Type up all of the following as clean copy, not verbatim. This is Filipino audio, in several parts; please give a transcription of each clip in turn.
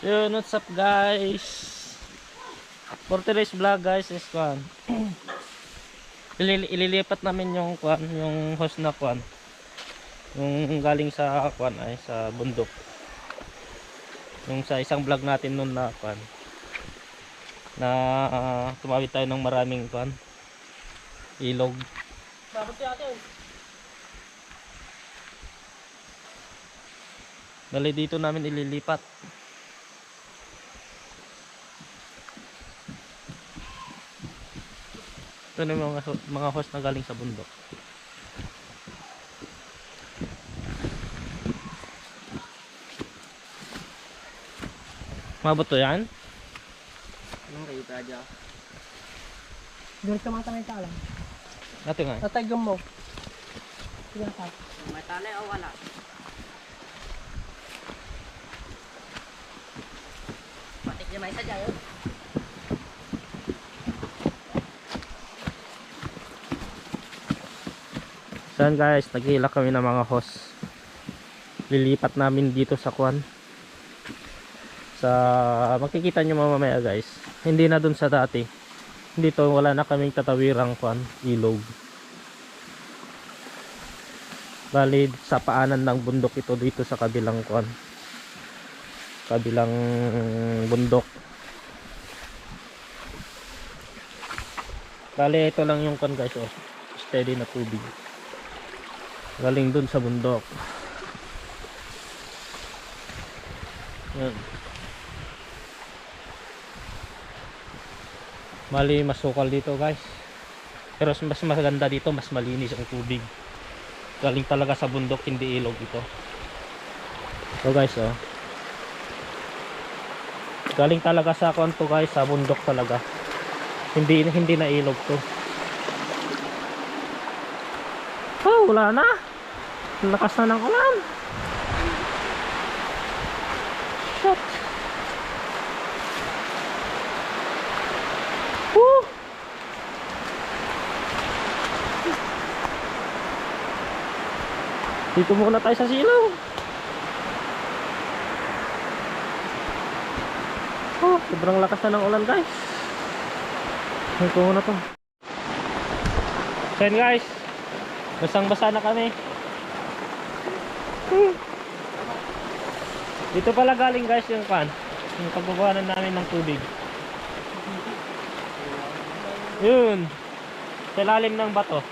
Yun, what's up guys? For today's vlog guys is kwan. Ililipat namin yung kwan, yung hose na kwan. Yung galing sa kwan ay sa bundok. Yung sa isang vlog natin noon na kwan. Na tumawid tayo ng maraming kwan. Ilog. Babot natin. Dali dito namin ililipat. Ito na yung mga hose na galing sa bundok. Mabot to yan? Anong kayo tayo? Doon ka matangay ka lang. Ito nga. Tatagam mo. Sige ka. May tali o wala? Patik niya may sadya yun. Saan guys, naghihila kami ng mga hose. Lilipat namin dito sa kwan. Sa makikita nyo mamaya guys. Hindi na dun sa dati. Dito wala na kaming tatawirang kwan, ilog. Bali sa paanan ng bundok ito dito sa kabilang kwan. Kabilang bundok. Bali ito lang yung kwan guys oh. Steady na tubig. Galing dun sa bundok. Yan. Mali masukal dito guys. Pero mas maganda dito, mas malinis ang tubig. Galing talaga sa bundok, hindi ilog ito. So guys oh. Galing talaga sa kanto guys, sa bundok talaga. Hindi na ilog to. Oh, wala na. Ang lakas na ng ulan. Shit. Woo. Dito muna tayo sa silaw. Oh, sobrang lakas na ng ulan guys. Ito muna to. So guys, basang basa na kami. Dito pala galing guys yung pan, yung pagbubuhanan namin ng tubig. Yun, sa lalim ng bato.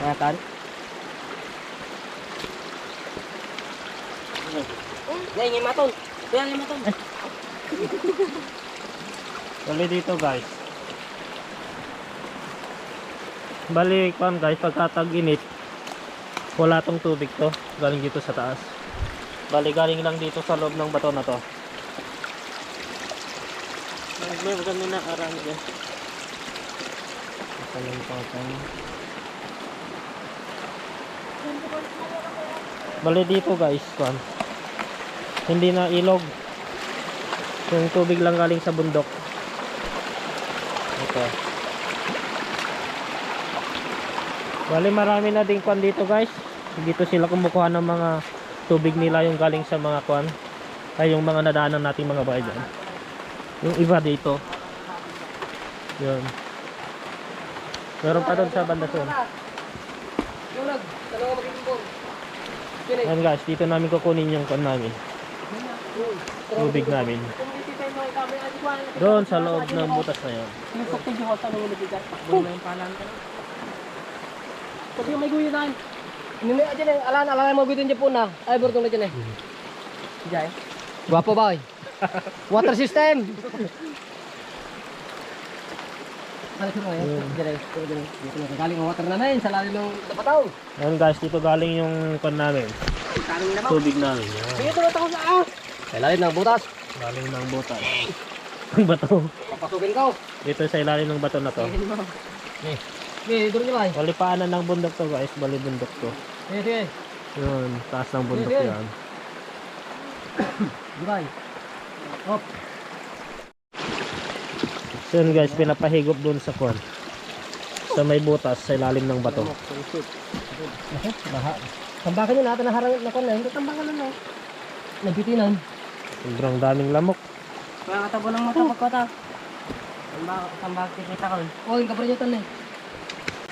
Kayatan. Ngayon yung maton. Yan yung maton. Bali dito guys. Bali pan guys, pagkatag init wala tong tubig to, galing dito sa taas. Bali galing lang dito sa loob ng bato na to. May maganda na arang dyan. Kaling patang. Bali dito guys pan, hindi na ilog, yung tubig lang galing sa bundok. Ito. Bali marami na ding kwan dito guys. Dito sila kumukuha ng mga tubig nila yung galing sa mga kwan. Ay yung mga nadaanan nating mga bahay dyan. Yung iba dito. Yun. Meron pa doon sa banda doon. Yulag. Talaga magiging Yan guys, dito namin kukunin yung kwan namin. Tubig namin. Doon sa loob ng butas na yun. Yung sakto yung hota ng ulibigat. Doon na yung palan ka. Kasi yung may guyo na. Nini aja nih, alan mo guyo dyan po na. Ay, burtong na dyan eh. Jai. Guwapo ba eh? Water system. Ano sino ya? Dyan eh. Dito na galing ang water namin sa lalim ng tapataw. Yan guys, dito galing yung kwan namin. Tubig namin. Yan. Sige, tulad ako sa sa lalim ng butas. Galing ng butas. Ang bato. Papasukin ko. Dito sa ilalim ng bato na to. Sige, dito rin ba? Bali paanan ng bundok to guys, bali bundok to. Sige, sige. Yun, taas ng bundok Sige. yan. Gibay. Hop. So yun guys, pinapahigop dun sa kwan. Sa may butas, sa ilalim ng bato. Baha. Tambakan nyo natin na harang na kon na. Hindi tambakan na no. Nabitinan. Sobrang daming lamok. Kaya katabo ng mata pagkota. Tambak kita ko. Oh, yung kaparyatan na eh.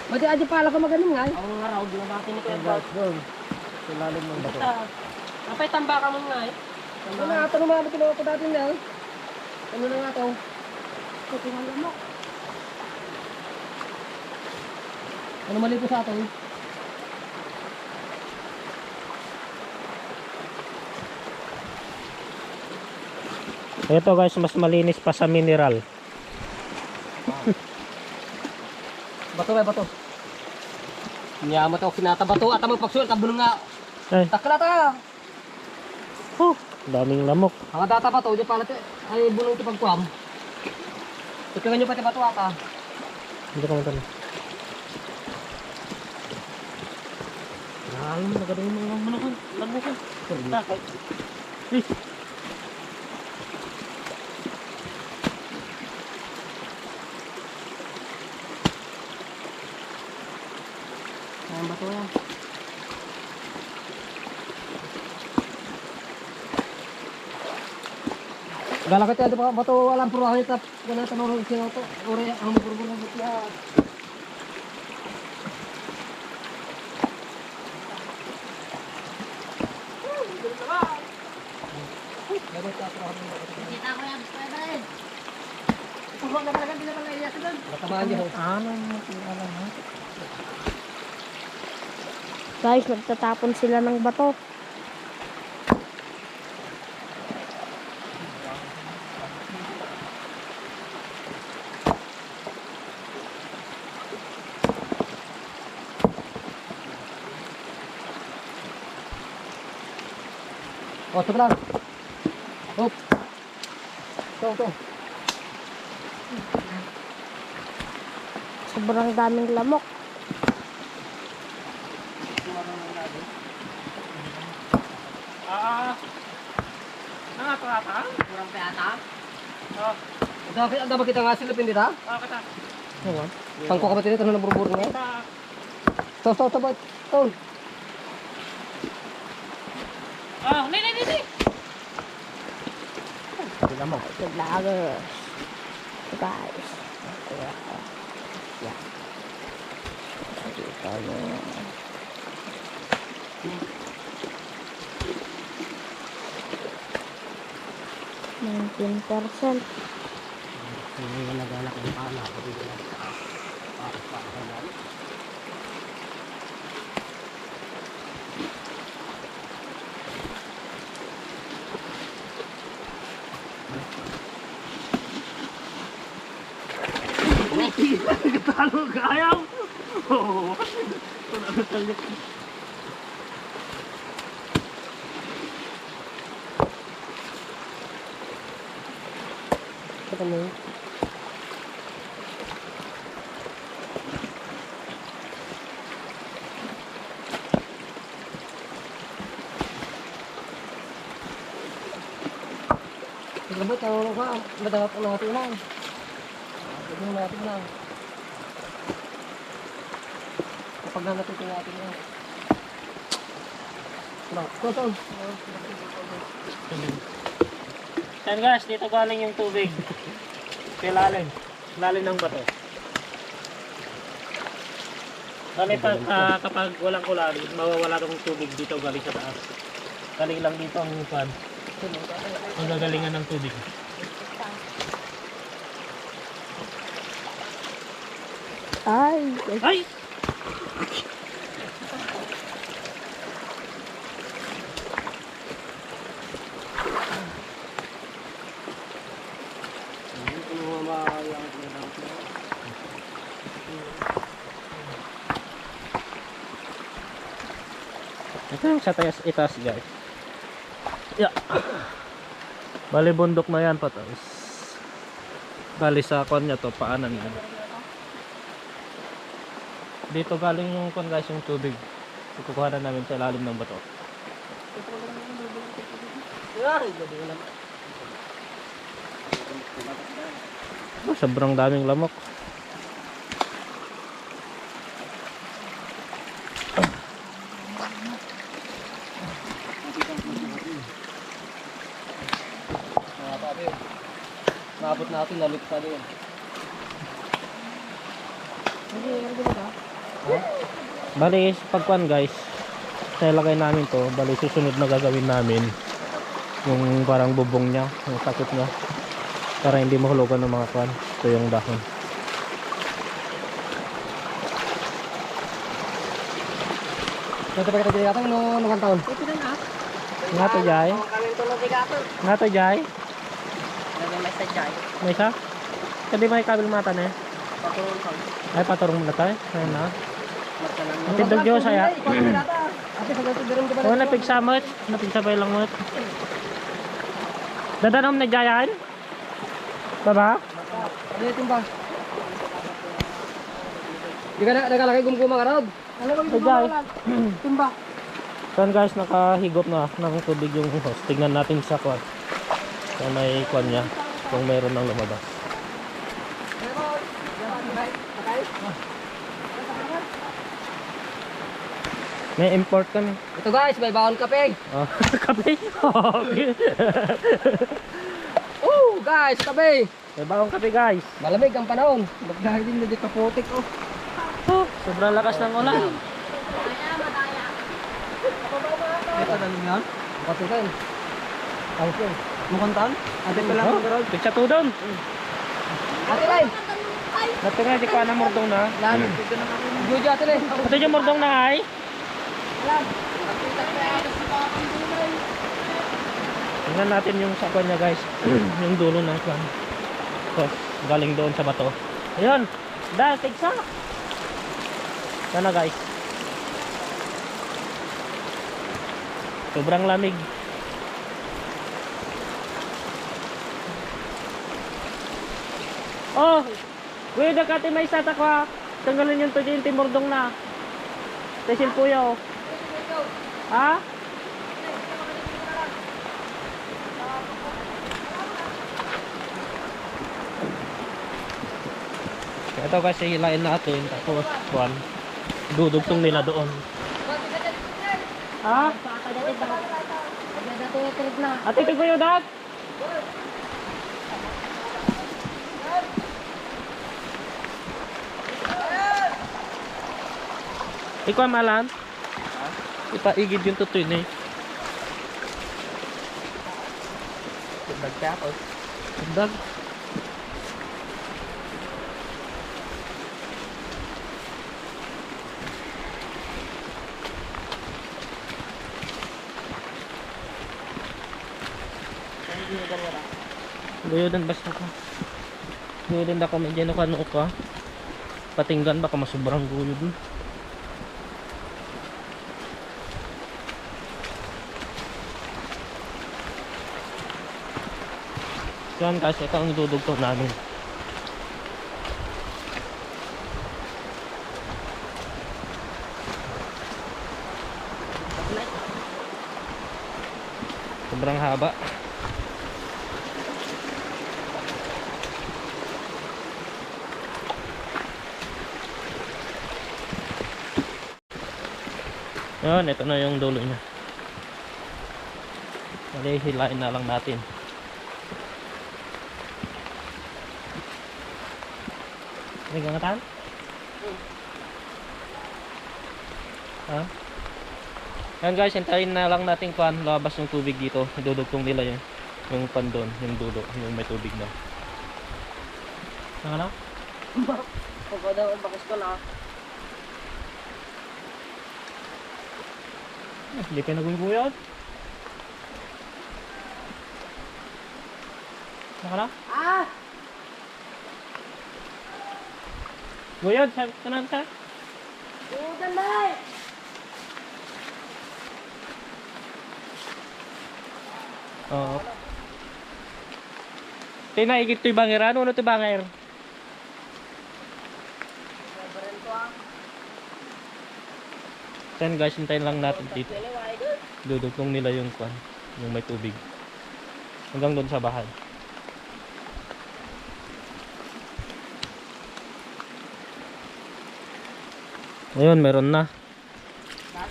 Ba't aja pala ka magaling nga eh. Ang ngaraw, binabati ni Kuya Guys, doon. Sa ilalim ng bato. Kapay tambakan mo nga eh. Ano na ito naman ako tinawa ko dati na eh. Ano na nga ito? Ito nga lamok. Ano mali po sa ato eh? Ito guys, mas malinis pa sa mineral. Bato ba bato? Nyama to kinata bato at mo pagsuot tabulong nga. Ay, Takla ta. daming lamok. Ang data bato di pala ay bulong ti pagkuam. Tutungan nyo pati bato ata. Hindi ka matalo. Alam mo, nagadaling mga manukon. Lamokon. Takay. Ang bato yan. Galakit yan pa bato walang puro tap kana tanong sino to ore ang puro ng butya. Kita ko yan, Kuya Bren. Puso na talaga hindi na pala iya doon. Natamaan niyo. Ano mo, alam mo? Guys, nagtatapon sila ng bato. Oh, ito lang. Hop. Ito. Sobrang daming lamok. Nangatrata? Kurang peata. Ito ba kita nga silipin dito? Kata. Oo. Tangko ka ba dito na burbur nga? Ito. Ito. Ni. Lamok. The vloggers. Guys. Yeah. Dito yung... 19%. Hindi nag-alak ng pala. Talo kayang. Oh. Ito mo. Labot ang ka, madawat ang natin lang. Ito natin lang. Kapag natin lang. Ito. Yan guys, dito galing yung tubig. Ilalim. Ilalim ng bato. Galing kapag walang ulan, mawawala ng tubig dito galing sa taas. Galing lang dito ang pan. Ang gagalingan ng tubig. Ay! Ito yung sa itaas guys. Yeah. Bali bundok na yan patas. Bali sa kanya to, paanan yan. Dito galing yung kon guys, yung tubig. Kukuha na namin sa ilalim ng bato. Oh, sobrang daming lamok. Maabot natin, nalit pa din. Bali, pagkuhan guys, ilagay namin to. Bali, susunod na gagawin namin yung parang bubong niya, yung sakit niya, para hindi mahulugan ng mga kuhan. Ito yung dahon. Ito pa kita dili atong no taon. Nga to Jai. Nga to Jai. Lagay may sadyay. May isa? Kasi may kabil mata na eh. Patulong ko. Ay, paturong mo na tayo. Ayun na. Magkalang. Matindog Diyos saya. Ate sa gato diron ka ba? Oo, napigsa mo. Napigsa pa lang mo. Dadanom na Jayan? Baba? Ano yung timba? Di ka nakalagay gumguma ka raw. Ito Jai. Timba. Saan guys, nakahigop na ng tubig yung hose. Tignan natin sa kwan. Kung may kwan niya. Kung mayroon ng lumabas. May import kami. Ito guys, may baon kape. Oh, kape. Okay. Oh, guys, kape. May bagong kape guys. Malamig ang panahon. Magdahil din na di kapotik oh. Oh, sobrang lakas ng ulan. Ito na yan. Patukan. Ayos yun. Mukhang taon? Ate pa lang. Oh, pigsa to doon. Ate Lai. Dati nga di ko na mordong na. Lan. Jojo ate Lai. Ito yung mordong na ay. Tingnan natin yung sakwan niya guys. Yung dulo ng kwan. So, galing doon sa bato. Ayun. Dahil tigsa. Sana guys. Sobrang lamig. Oh! Kuya Dakati may satakwa. Tanggalin yung tuyo yung timordong na. Tesil puyo. Ha? Ito kasi hilain natin. Tapos, kuwan. Dudugtong nila doon. Ha? Ate, ito kuya Dak? Ikaw malan? Ipaigid yung tutoy na eh. Dagka ako. Dag. Guyodan basta ka. Guyodan ako medyo nakano ka. Patinggan baka masubrang guyod. Yan guys, ito ang idudugtong namin. Sobrang haba. Yan, ito na yung dulo niya. Bali, hilain na lang natin. May gangatan? Ha? Yan guys, hintayin na lang natin kuan labas yung tubig dito. Idudugtong nila yung pan doon, yung dulo, yung may tubig na. Ano? Pagod daw, bakas ko na. Hindi kayo naguguyod? Nakala? Ah! Guyod, kanan ka? Udan na! Oo. Tinaigit to'y bangiran, ano to'y bangir? Yan guys, hintayin lang natin dito. Dudugtong nila yung kwan, yung may tubig. Hanggang doon sa bahay. Ayun, meron na.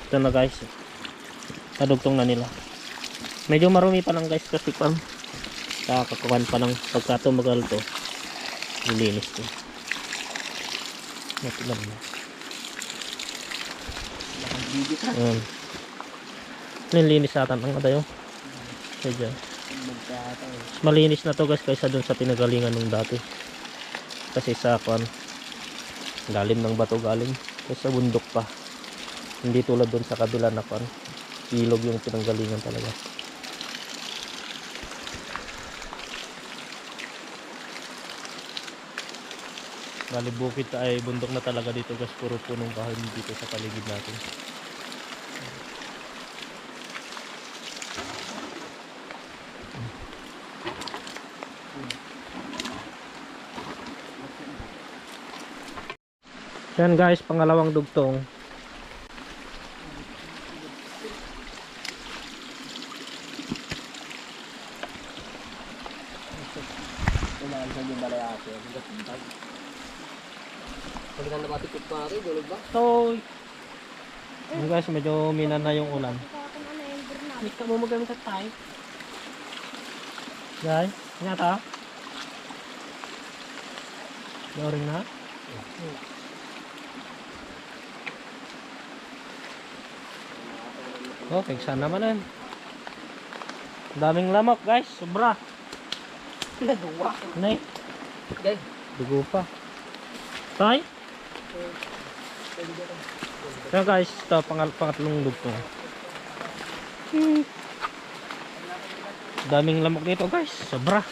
Ito na guys. Nadugtong na nila. Medyo marumi pa lang guys kasi kwan. Kakakuhan pa ng pagka tumagal to. Nilinis to. Natulan mo. Ayan. Nilinis ata ang adayo. Kaya dyan. Mas malinis na to guys kaysa dun sa pinagalingan nung dati. Kasi sa kuhan, lalim ng bato galing. Kasi sa bundok pa. Hindi tulad dun sa kabila na kuhan. Ilog yung pinanggalingan talaga. Bali bukid ay bundok na talaga dito guys, puro punong kahoy dito sa paligid natin. Yan guys, pangalawang dugtong. Umaansan yung balay ate. Pagka nabatikot pa rin, gulog ba? So, yan guys, medyo minan na yung ulan. Hindi ka mo magamit at tayo. Guys, nyata. Loring na. Oh, pigsan naman yan. Daming lamok guys, sobra. Nagawa. Nay, Okay. dugo pa. Tay? Kaya guys, ito pangatlong dugtong. Daming lamok dito guys, sobra.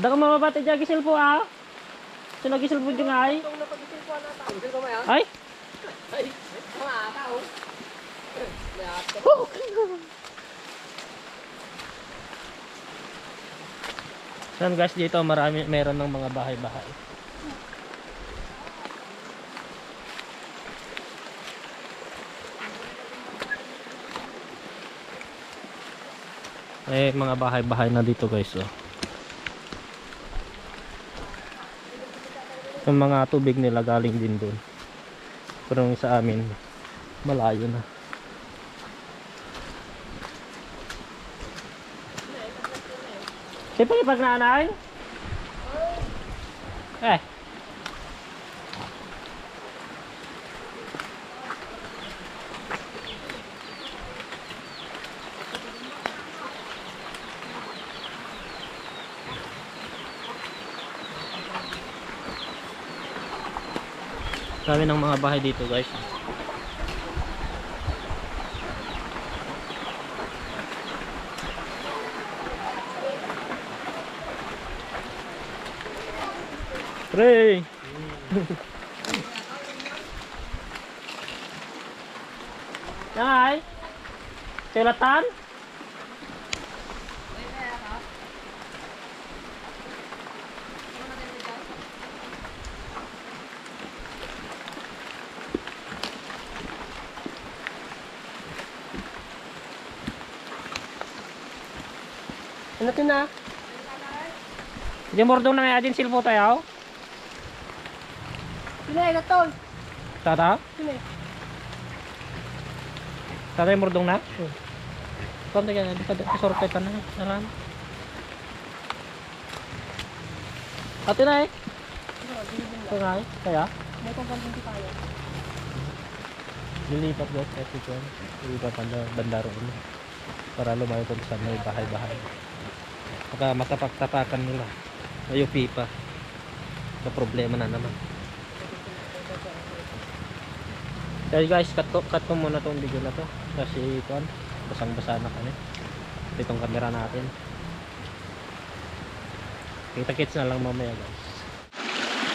Dako mababati dyan gisil po ah. Sino gisil po dyan ay? Itong napagisil ko na tao. Gisil ko may ah. Ay? Ay, mga tao. May ate. Yan guys, dito meron ng mga bahay-bahay. Mga bahay-bahay na dito guys oh. Yung mga tubig nila galing din doon. Pero yung sa amin malayo na. Siyempre pag naanay? Dami ng mga bahay dito guys. Pre! Nay! Silatan? Ano ito na? Di mordong na may adin silpo tayo. Pinay na tol. Tata? Pinay. Tata yung mordong na? Konti ka na, di ka sorte ka na. Naran. Ate na eh. Ito nga eh. Kaya? May kumpanya tayo. Lilipat guys kasi ito. Lilipat banda roon. Para lumayo ko sa may bahay-bahay. Baka matapak-tapakan nila. May pipa. May problema na naman. Kaya guys, cut ko muna tong video na to. Kasi ito, basang-basa na kami. Itong camera natin. Kita-kits na lang mamaya guys.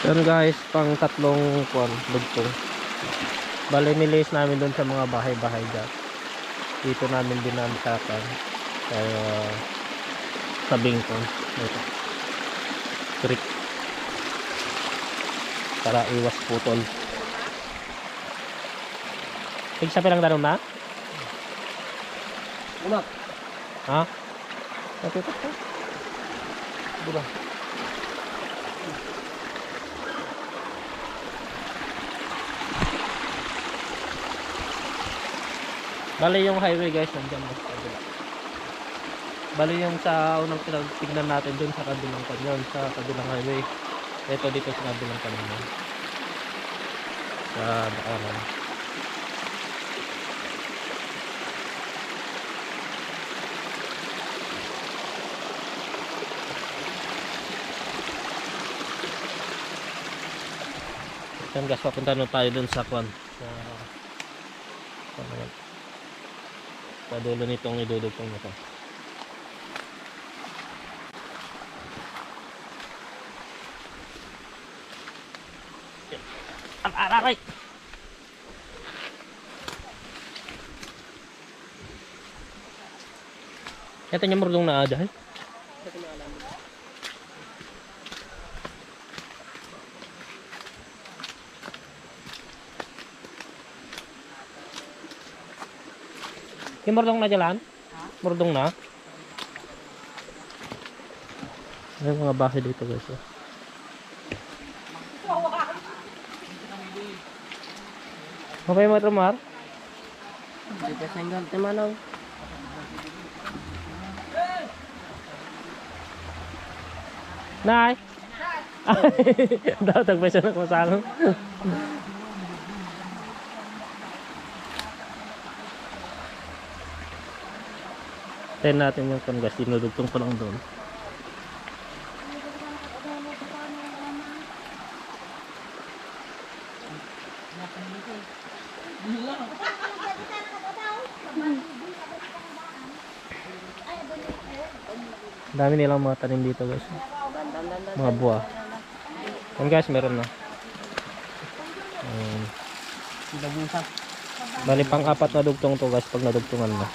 Yan guys, pang tatlong dugtong. Bali nilis namin doon sa mga bahay-bahay dyan. Dito namin dinamsakan. Kaya tabing ko. Ito. Creek. Para iwas putol. Tigsa lang daron na? Umak. Ha? Natutok ka? Diba? Bali yung highway guys, nandiyan mo sa kabila. Bali yung sa unang tignan natin dun sa kabilang kanyon, sa kabilang highway. Ito dito sa kabilang kanyon. Sa daanan. Yan guys, papunta na tayo dun sa kwan. Sa dulo nitong idudugtong nito. Ang araray! Ito niya murdong na ada. Yung murdong na jalan? Murdong na? May mga bahay dito guys. Oh. Mapay mo ito, Mar? Dito sa hanggang timanaw. Nay! Daw, tagpay siya ng masang. Tayo natin yung panggas, dinudugtong pa lang doon. Dami nilang mga tanim dito guys. Mga buah. Yan guys, meron na. Bali pang-apat na dugtong to guys pag nadugtungan na.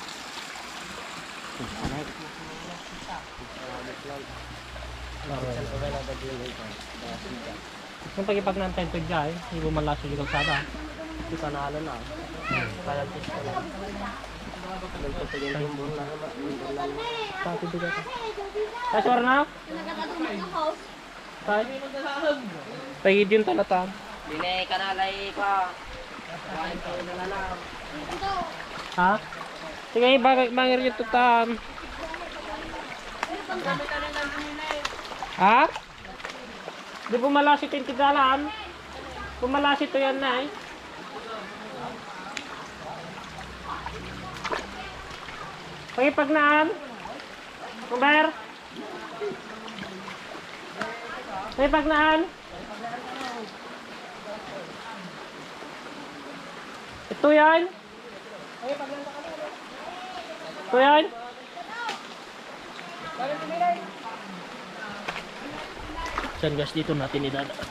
Kung pag-ipag ng tent dyan, hindi mo malaso yung kalsada. Hindi ka nalo na. Kaya gusto ko lang. Nagpapagin yung buong na naman. Pati bigat ka. Ay, suwara na? Ay, pagid yung talatan. Binay ka na lay pa. Kuhain ka na lang. Ha? Sige, bangir yung tutan. Ha? Di pumalasit yung tigalan. Pumalasit to yan na eh. Pagipagnaan. Kumber. Pagipagnaan. Ito yan. Ito yan. Diyan guys, dito natin idadaan.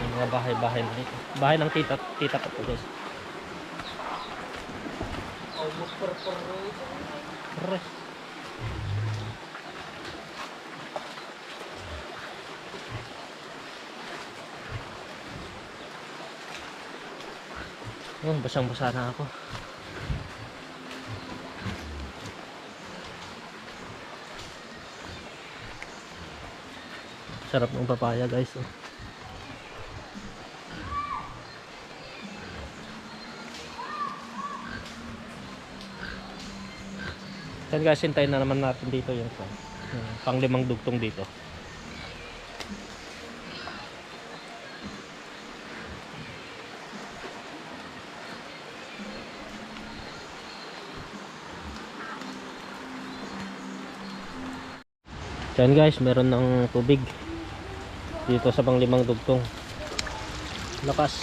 Yung mga bahay-bahay na dito. Bahay ng tita ko po guys. Res. Oh, basang-basa na ako. Sarap ng papaya guys. Oh. Yan guys, hintayin na naman natin dito yung pang-limang dugtong dito. Yan guys, meron ng tubig dito sa pang-limang dugtong. Lakas.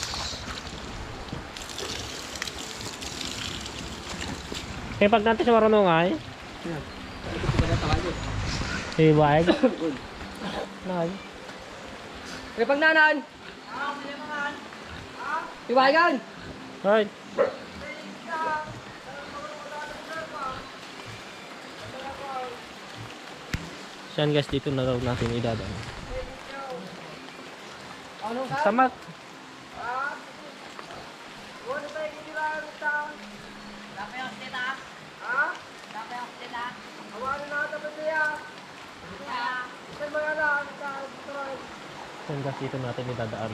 Kaya pag natin sa marunong ay baig. Nay. Repag nanan. Iwagan. Right. Yan guys, dito na daw natin idadaan. Samat. Awarin na ito ba niya? Sa mga lang. Yan guys, dito natin idadaan.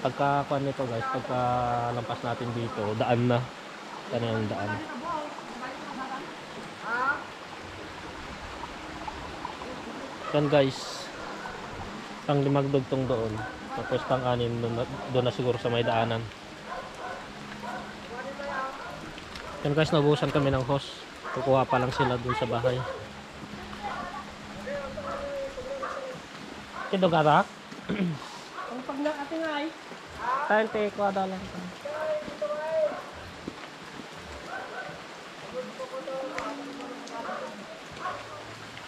Pagka kuan nito guys, pagka lampas natin dito, daan na. Yan yung daan. Yan guys. Pang 5 dugtong doon. Tapos pang 6 doon na siguro sa may daanan. Yan guys, naubusan kami ng hose. Kukuha pa lang sila doon sa bahay. Kito garak? Ang pag na ate nga ay. Tayo te ko ada lang.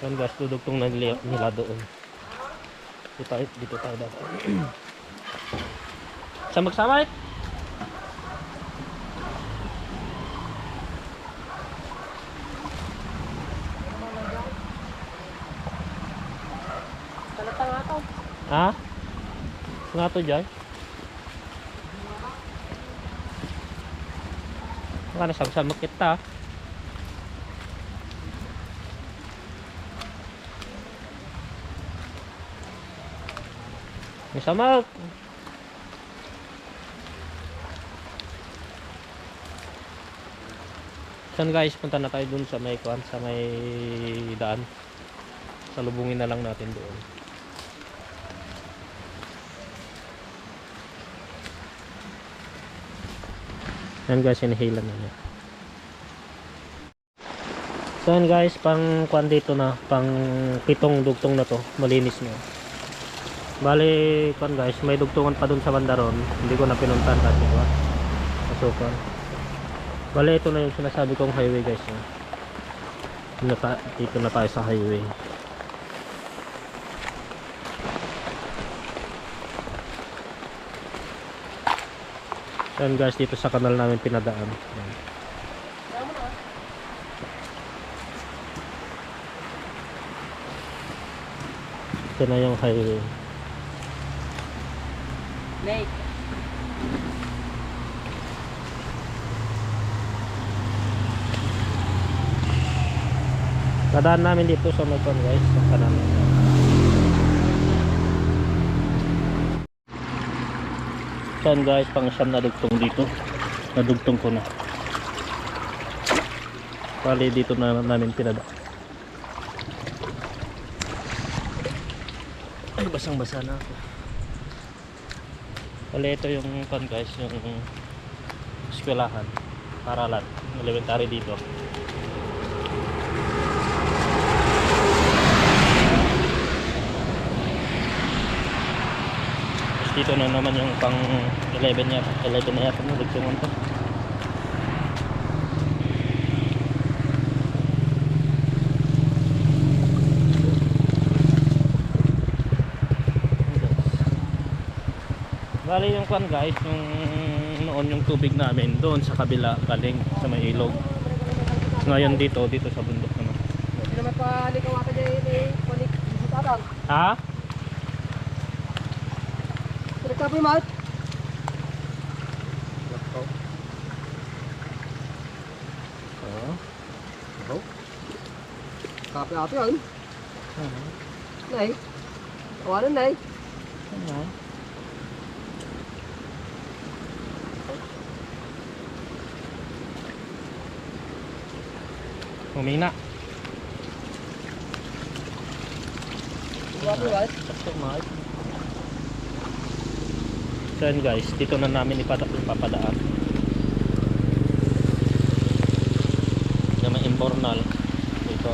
Yan guys, dudugtong na nila doon. Dito tayo dapat. Samag-samay. Talata nga to. Ha? Nga to dyan? Nga nasagsamag kita. May samag. Saan guys, punta na tayo dun sa may kuan, sa may daan. Salubungin na lang natin doon. Yan guys, inhalan na niya. So yan guys, pang kuan dito na, pang 7 dugtong na to, malinis na. Bali, kuan guys, may dugtungan pa dun sa bandaron, hindi ko na pinuntan kasi kuan. Pasukan. Bali, ito na yung sinasabi kong highway guys. Dito na tayo sa highway. Yan guys, dito sa kanal namin pinadaan. Yan. Ito na yung highway. Lake. Dadaan namin dito sa may kuan guys, sa kanal. Yan guys, pang 9 na dugtong dito. Nadugtong ko na. Bali dito na namin pinadaan. Ay, basang-basa na ako. Bali ito yung kuan guys, yung eskwelahan, paralan, elementary dito. Dito na naman yung pang 11 yata. 11 na yata na dugtungan to. Bali yung kwan guys, yung noon yung tubig namin doon sa kabila galing sa may ilog. Ngayon dito sa bundok naman. Hindi naman pa likaw ata dyan eh. Palik. Bisitadan. Ha? Pinagkapoy mahal. Oh. Kape ate yan. Nay. Awanan nay. Ano? Humina. Kape mahal. Mahal. So yun guys, dito na namin ipapadaan. Na may imbornal dito.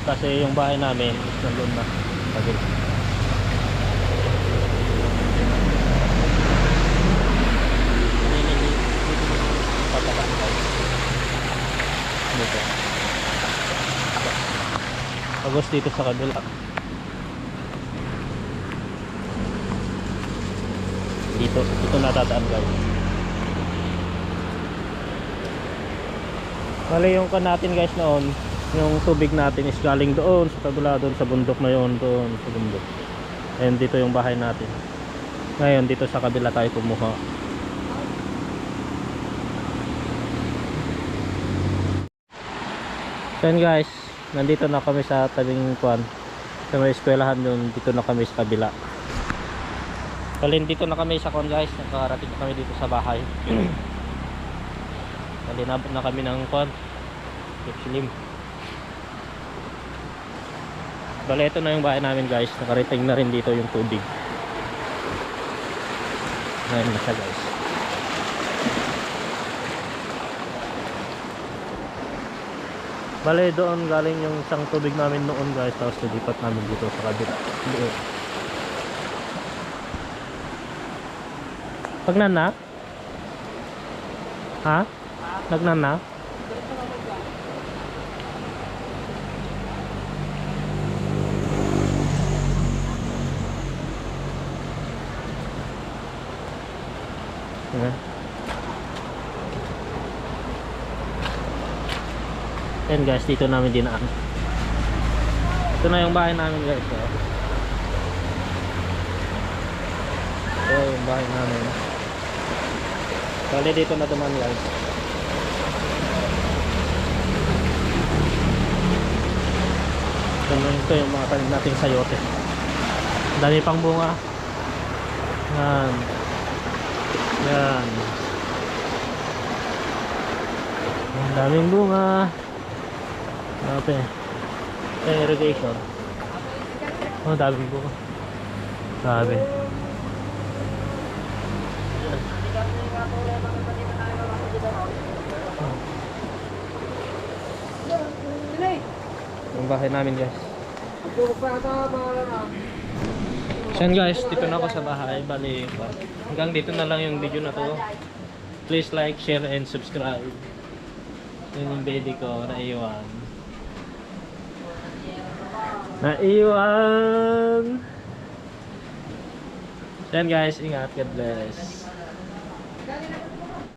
Kasi yung bahay namin nandun na. Pagil. Ipapadaan guys. Dito. Agos dito sa kabila. Dito nadadaan guys. Bali yung kan natin guys noon, yung tubig natin is galing doon sa kabila, doon sa bundok na yun, doon sa bundok. And dito yung bahay natin. Ngayon dito sa kabila tayo kumuha. So yun guys, nandito na kami sa tabing kuan, Sa may eskwelahan yun, dito na kami sa kabila. Bali, dito na kami sa kon guys. Nakarating na kami dito sa bahay. Bali, nabot na kami ng kon. Slim. Bali, ito na yung bahay namin guys. Nakarating na rin dito yung tubig. Ngayon na siya guys. Bali, doon galing yung isang tubig namin noon guys. Tapos nilipat namin dito sa kabila. Doon. Pagnan na? Ha? Nagnan na? Okay. Yan guys, dito namin dinaan. Ito na yung bahay namin guys. Ito yung bahay namin. Bali dito na naman guys. Ito yung mga tanim nating sayote. Dami pang bunga. Yan. Yan. Ang daming bunga. Grabe. Irrigation. Oh, daming bunga. Grabe. Yung bahay namin guys. So guys, dito na ako sa bahay. Bali, hanggang dito na lang yung video na to. Please like, share, and subscribe. Yun yung baby ko, naiwan. Naiwan! So guys, ingat. God bless.